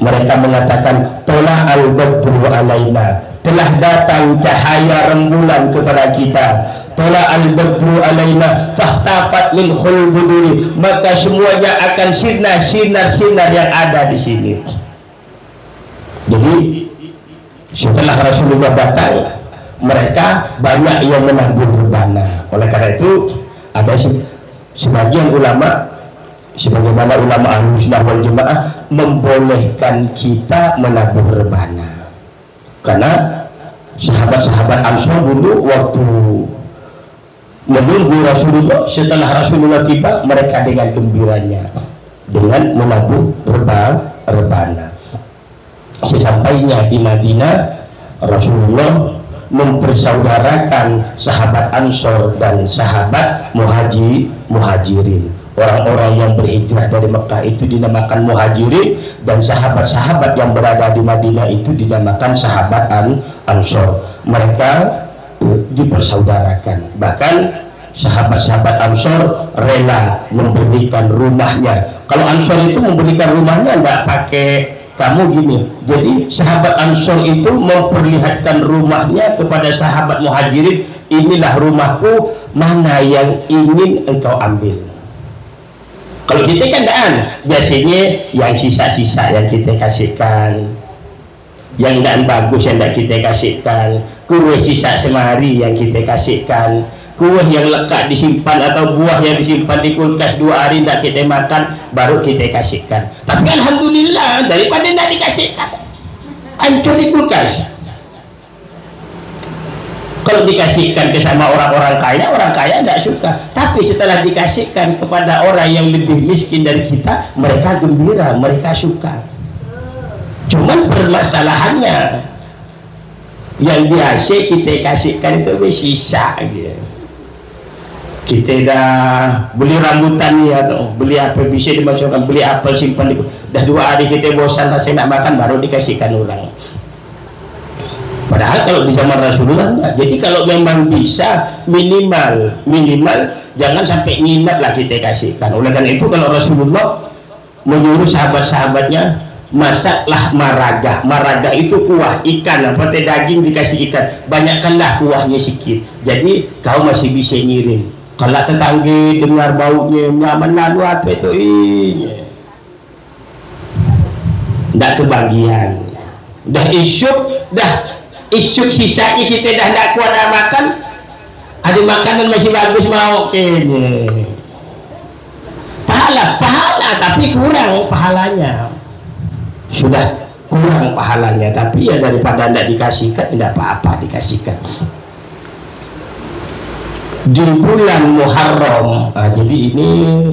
Mereka mengatakan tola al-badru alaina, telah datang cahaya rembulan kepada kita. Tola al-badru alaina fahtafat min khulbuduri, maka semuanya akan sinar yang ada di sini. Jadi setelah Rasulullah datang, mereka banyak yang menabur rebana. Oleh karena itu ada sebagian ulama, sebagaimana ulama Ahlussunnah wal Jamaah, membolehkan kita menabur rebana. Karena sahabat-sahabat Ansor dulu waktu menunggu Rasulullah, setelah Rasulullah tiba, mereka dengan gembiranya dengan menabur rebana. Sesampainya di Madinah, Rasulullah mempersaudarakan sahabat Ansor dan sahabat muhajirin. Orang-orang yang berhijrah dari Mekah itu dinamakan muhajirin, dan sahabat-sahabat yang berada di Madinah itu dinamakan sahabat Ansor. Mereka dipersaudarakan. Bahkan sahabat-sahabat Ansor rela memberikan rumahnya. Kalau Ansor itu memberikan rumahnya nggak pakai kamu gini. Jadi sahabat Ansor itu memperlihatkan rumahnya kepada sahabat muhajirin, inilah rumahku, mana yang ingin engkau ambil. Kalau kita kan biasanya yang sisa-sisa yang kita kasihkan, yang tidak bagus yang tidak kita kasihkan, kue sisa semari yang kita kasihkan, kue yang lekat disimpan atau buah yang disimpan di kulkas 2 hari tidak kita makan, baru kita kasihkan. Tapi alhamdulillah daripada tidak dikasihkan, hancur di kulkas. Kalau dikasihkan ke sama orang kaya tidak suka. Tapi setelah dikasihkan kepada orang yang lebih miskin dari kita, mereka gembira, mereka suka. Cuman permasalahannya yang biasa kita kasihkan itu sisa gitu. Kita dah beli rambutan ya, atau beli apa bisa dimasukkan, beli apel simpan di, dah 2 hari kita bosan rasanya nak makan, baru dikasihkan orang. Padahal kalau di zaman Rasulullah enggak. Jadi kalau memang bisa minimal jangan sampai nginap lah kita kasihkan. Oleh karena itu kalau Rasulullah menyuruh sahabat-sahabatnya, masaklah maraga itu kuah ikan, apa daging dikasih ikan, banyakkanlah kuahnya sikit, jadi kau masih bisa ngirim. Kalau tetangga dengar baunya nyaman lalu apa itu tidak kebagian, dah isuk sisanya kita dah tidak kuat dah makan, ada makanan masih bagus mau kayaknya pahala tapi kurang pahalanya, sudah kurang pahalanya. Tapi ya daripada tidak dikasihkan, tidak apa-apa dikasihkan. Di bulan Muharram, jadi ini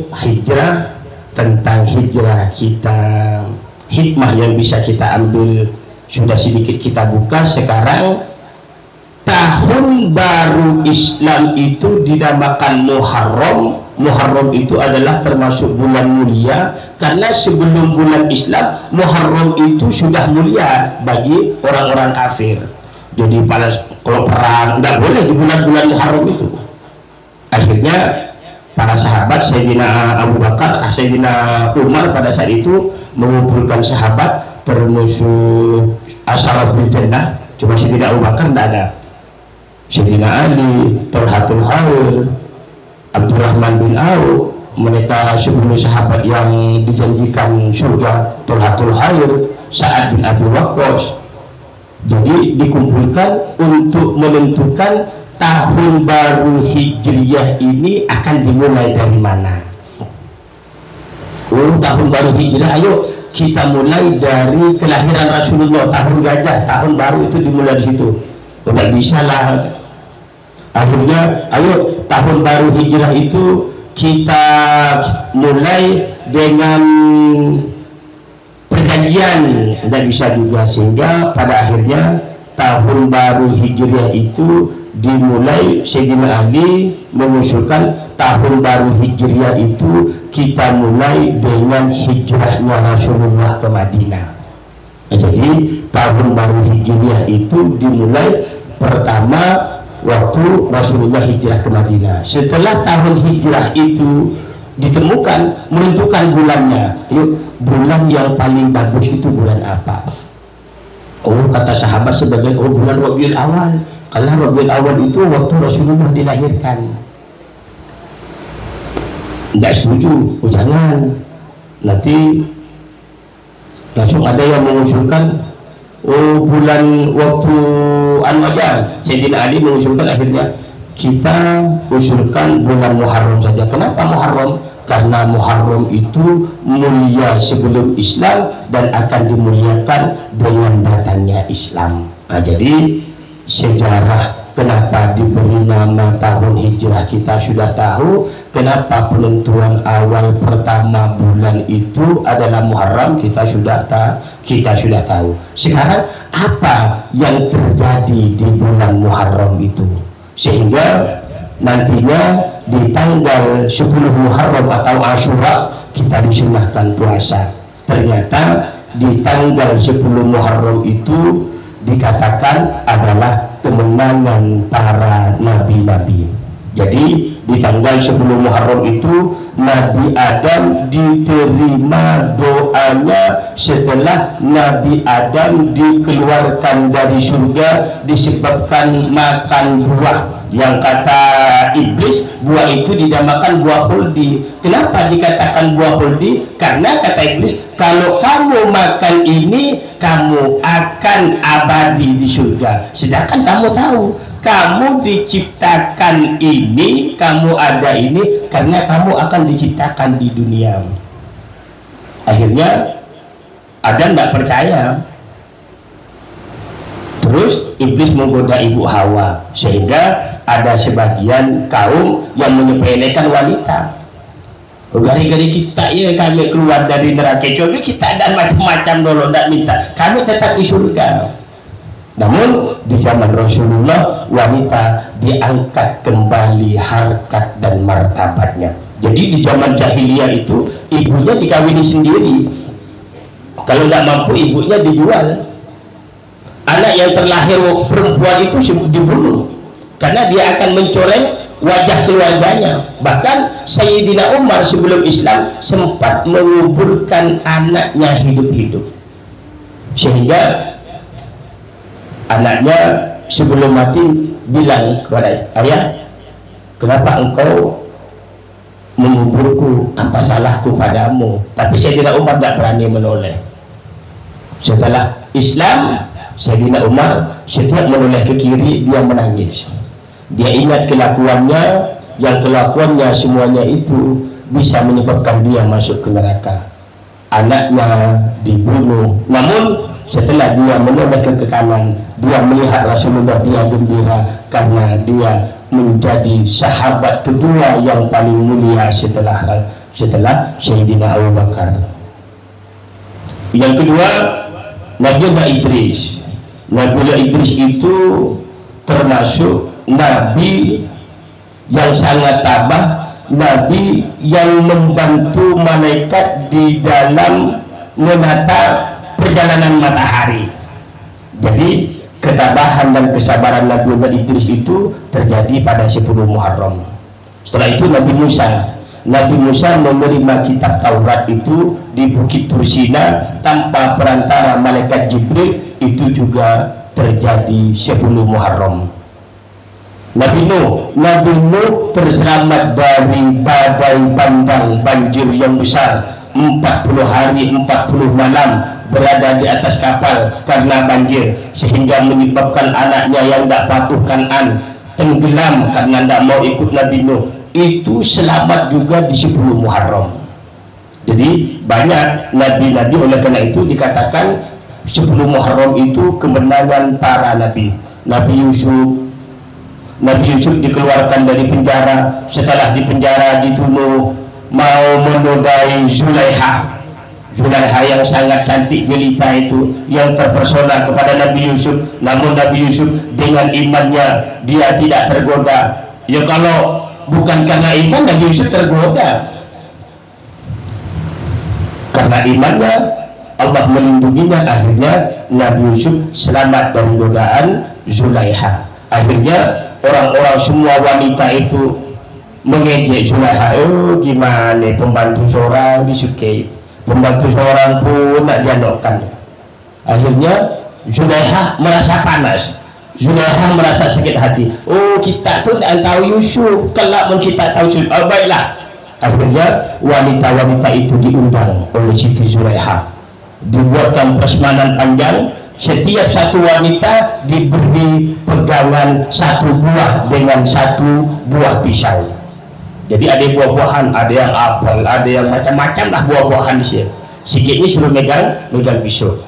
hijrah, tentang hijrah kita, hikmah yang bisa kita ambil sudah sedikit kita buka. Sekarang tahun baru Islam itu dinamakan Muharram. Muharram itu adalah termasuk bulan mulia, karena sebelum bulan Islam Muharram itu sudah mulia bagi orang-orang kafir. Jadi pada kalau perang tidak boleh di bulan-bulan Muharram itu. Akhirnya para sahabat, Sayyidina Abu Bakar, Sayyidina Umar pada saat itu mengumpulkan sahabat termasuk Ashabul Jannah. Cuma Sayyidina Abu Bakar tidak ada. Sayyidina Ali, Talhatul Khair, Abdurrahman bin Auf, mereka 10 sahabat yang dijanjikan surga, Talhatul Khair, Sa'ad bin Abi Waqqas. Jadi dikumpulkan untuk menentukan tahun baru Hijriyah ini akan dimulai dari mana. Tahun baru Hijriyah, ayo kita mulai dari kelahiran Rasulullah, tahun gajah, tahun baru itu dimulai di situ. Tidak bisa lah. Akhirnya ayo tahun baru Hijrah itu kita mulai dengan perjanjian, tidak bisa juga, sehingga pada akhirnya tahun baru Hijriah itu dimulai. Sayyidina Ali mengusulkan tahun baru Hijriah itu kita mulai dengan hijrahnya Rasulullah ke Madinah. Jadi tahun baru Hijriah itu dimulai pertama waktu Rasulullah hijrah ke Madinah. Setelah tahun hijrah itu ditemukan, menentukan bulannya. Yuk, bulan yang paling bagus itu bulan apa? Oh, kata sahabat sebagian, oh bulan Rabiul Awal, karena Rabiul Awal itu waktu Rasulullah dilahirkan. Tidak setuju, oh jangan, nanti langsung ada yang mengusulkan, oh bulan waktu aja. Sayyidina Ali mengusulkan, akhirnya kita usulkan bulan Muharram saja. Kenapa Muharram? Karena Muharram itu mulia sebelum Islam dan akan dimuliakan dengan datangnya Islam. Nah, jadi sejarah kenapa diberi nama tahun hijrah kita sudah tahu. Kenapa penentuan awal pertama bulan itu adalah Muharram kita sudah tahu. Sekarang apa yang terjadi di bulan Muharram itu sehingga nantinya di tanggal 10 Muharram atau Asyura kita disunahkan puasa? Ternyata di tanggal 10 Muharram itu dikatakan adalah kemenangan para nabi-nabi. Jadi di tanggal 10 Muharram itu Nabi Adam diterima doanya setelah Nabi Adam dikeluarkan dari surga disebabkan makan buah yang kata iblis buah itu dinamakan buah khuldi. Kenapa dikatakan buah khuldi? Karena kata iblis, kalau kamu makan ini kamu akan abadi di surga. Sedangkan kamu tahu, kamu diciptakan ini, kamu ada ini karena kamu akan diciptakan di dunia. Akhirnya Adam tidak percaya. Terus iblis menggoda ibu Hawa, sehingga ada sebagian kaum yang menyepelekan wanita. Gari-gari kita ya kami keluar dari neraka, coba kita dan macam-macam dulu, tidak minta, kami tetap di surga. Namun di zaman Rasulullah wanita diangkat kembali harkat dan martabatnya. Jadi di zaman jahiliyah itu ibunya dikawini sendiri. Kalau tidak mampu ibunya dijual. Anak yang terlahir perempuan itu dibunuh karena dia akan mencoreng wajah keluarganya. Bahkan Sayyidina Umar sebelum Islam sempat menguburkan anaknya hidup-hidup, sehingga anaknya sebelum mati bilang kepada ayah, kenapa engkau menguburku, apa salahku padamu? Tapi Sayyidina Umar tidak berani menoleh. Setelah Islam, Sayyidina Umar setiap menoleh ke kiri dia menangis. Dia ingat kelakuannya, yang kelakuannya semuanya itu bisa menyebabkan dia masuk ke neraka. Anaknya dibunuh, namun setelah dia menoleh ke kanan, dia melihat Rasulullah, dia gembira karena dia menjadi sahabat kedua yang paling mulia setelah Sayyidina Abu Bakar. Yang kedua, Nabiullah Idris. Nabiullah Idris itu termasuk nabi yang sangat tabah, nabi yang membantu malaikat di dalam menata perjalanan matahari. Jadi ketabahan dan kesabaran Nabiullah Idris itu terjadi pada 10 Muharram. Setelah itu Nabi Musa menerima kitab Taurat itu di Bukit Tursina tanpa perantara malaikat Jibril. Itu juga terjadi 10 Muharram. Nabi Nuh terselamat dari badai bandang, banjir yang besar, 40 hari 40 malam berada di atas kapal karena banjir, sehingga menyebabkan anaknya yang tidak patuh Kan'an tenggelam karena tidak mau ikut Nabi Nuh. Itu selamat juga di 10 Muharram. Jadi banyak nabi-nabi, oleh karena itu dikatakan 10 Muharram itu kemenangan para nabi. Nabi Yusuf dikeluarkan dari penjara. Setelah di penjara dituduh mau menodai Zulaikha yang sangat cantik jelita itu, yang terpesona kepada Nabi Yusuf. Namun Nabi Yusuf dengan imannya dia tidak tergoda. Ya kalau bukan karena iman, Nabi Yusuf tergoda. Karena imannya Allah melindunginya, akhirnya Nabi Yusuf selamat dari godaan Zulaikha. Akhirnya orang-orang semua wanita itu mengejek Zulaiha. Oh gimana, pembantu seorang disukai, pembantu seorang pun nak diandalkan. Akhirnya Zulaiha merasa panas, Zulaiha merasa sakit hati. Oh kita tu tak tahu Yusuf, kelak pun kita tahu Yusuf. Oh baiklah. Akhirnya wanita-wanita itu diundang oleh Siti Zulaiha, dibuatkan prasmanan panjang. Setiap satu wanita diberi pegangan satu buah dengan satu buah pisau. Jadi ada buah-buahan, ada yang apel, ada yang macam-macam lah buah-buahan di sini. Sikitnya suruh megang pisau.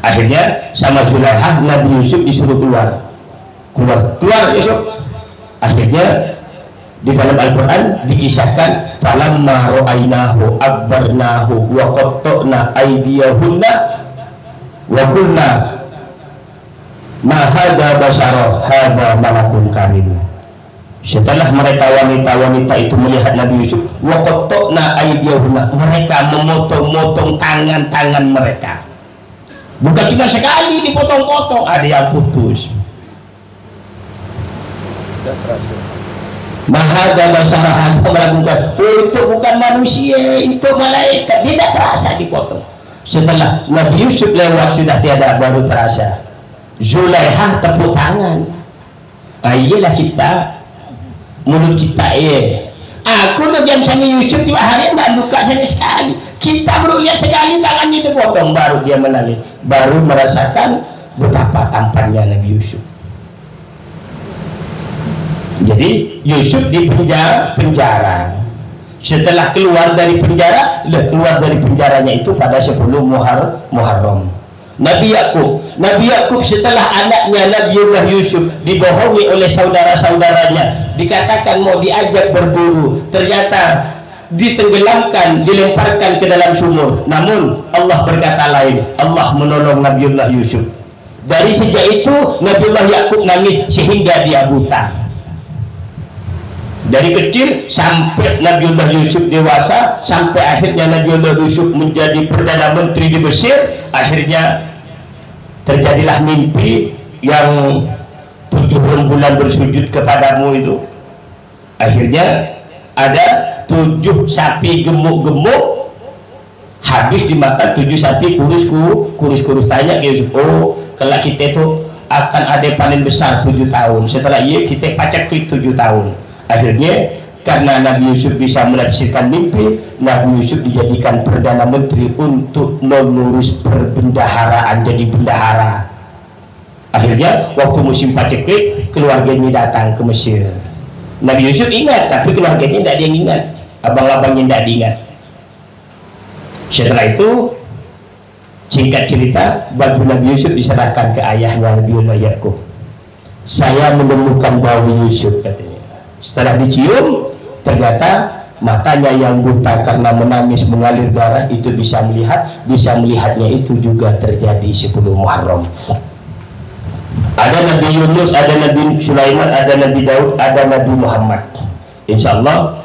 Akhirnya sama Zulaiha, Nabi Yusuf disuruh keluar Yusuf. Akhirnya di dalam Al-Quran dikisahkan, falamma ra'ainahu akbarnahu wa qatta'na aydiyahunna wa qulna ma hadza basara hadza malakun karim. Setelah mereka wanita-wanita itu melihat Nabi Yusuf, wa qatta'na aydiyahunna, mereka memotong-motong tangan-tangan mereka. Bukan cuma sekali dipotong-potong, ada yang putus. Mahada basarahan melakukan, itu bukan manusia, itu malaikat. Dia tidak terasa dipotong. Setelah Nabi Yusuf lewat sudah tiada, baru terasa. Zulaiha tepuk tangan. Iyalah kita, mulut kita aku tu jam sama Yusuf tiap hari tak luka sama sekali. Kita baru lihat sekali tangannya dipotong, baru dia menangis, baru merasakan betapa tampannya Nabi Yusuf. Jadi Yusuf di penjara. Setelah keluar dari penjaranya itu pada 10 Muharram. Nabi Yakub setelah anaknya Nabiullah Yusuf dibohongi oleh saudara-saudaranya, dikatakan mau diajak berburu, ternyata ditenggelamkan, dilemparkan ke dalam sumur. Namun Allah berkata lain, Allah menolong Nabiullah Yusuf. Dari sejak itu Nabiullah Yakub nangis sehingga dia buta. Dari kecil sampai Nabiullah Yusuf dewasa, sampai akhirnya Nabiullah Yusuf menjadi Perdana Menteri di Mesir. Akhirnya terjadilah mimpi yang 7 bulan bersujud kepadamu itu. Akhirnya ada 7 sapi gemuk-gemuk habis dimakan 7 sapi kurus. Tanya Yusuf, oh kalau kita itu akan ada panen besar 7 tahun. Setelah ia kita pacak 7 tahun. Akhirnya karena Nabi Yusuf bisa menafsirkan mimpi, Nabi Yusuf dijadikan Perdana Menteri untuk mengurus perbendaharaan, jadi bendahara. Akhirnya waktu musim paceklik, keluarganya datang ke Mesir. Nabi Yusuf ingat, tapi keluarganya tidak ada yang ingat, abang-abangnya tidak diingat. Setelah itu singkat cerita, baju Nabi Yusuf diserahkan ke ayahnya Nabiullah Yakub. Saya menemukan bau Yusuf, katanya. Setelah dicium, ternyata matanya yang buta karena menangis mengalir darah itu bisa melihatnya itu juga terjadi 10 Muharram. Ada Nabi Yunus, ada Nabi Sulaiman, ada Nabi Daud, ada Nabi Muhammad. Insya Allah